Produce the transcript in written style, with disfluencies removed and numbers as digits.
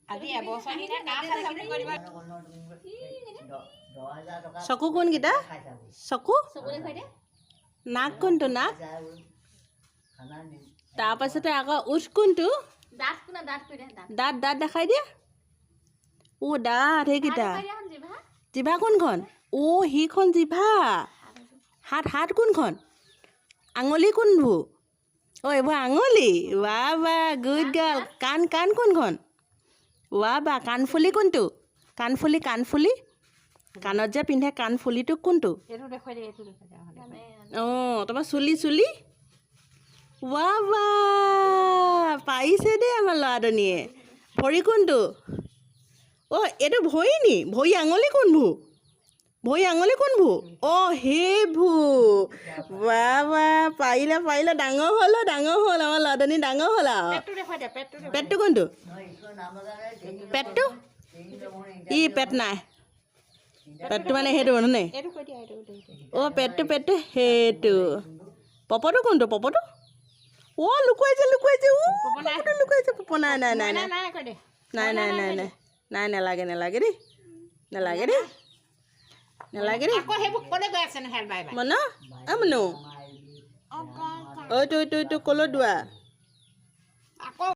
আজি এবছৰ দিনা গা খাইছা বুলি কৰিব চকু কোনকেইটা চকু নাক কোনটো নাক তাৰপাছতে আকৌ উঠ কোনটো দাঁত দাঁত দেখাই দিয়া দাঁত সেইকেইটা জিভা কোনখন সিখন জিভা হাত হাত কোনখন আঙুলি কোনবোৰ এইবোৰ আঙুলি বা গুড গাৰ্ল কাণ কাণ কোনখন বা কাণফুলি কোনটো কাণফুলি কাণফুলি কাণত যে পিন্ধে কাণফুলিটো কোনটো তোমাৰ চুলি চুলি বা পাৰিছে দেই আমাৰ ল'ৰাজনীয়ে ভৰি কোনটো এইটো ভৰি নি ভৰি আঙুলি কোনবোৰ সেইবোৰ বা পাৰিলে পাৰিলে ডাঙৰ হ'ল আমাৰ ল'ৰাজনী ডাঙৰ হ'ল আৰু পেটটো কোনটো পেটটো পেট নাই পেটটো মানে সেইটো মানে পেটটো সেইটো পপটো কোনটো পপটো লুকুৱাইছে পপ নাই নালাগে দেই মন মনো এইটো কলৈ দোৱা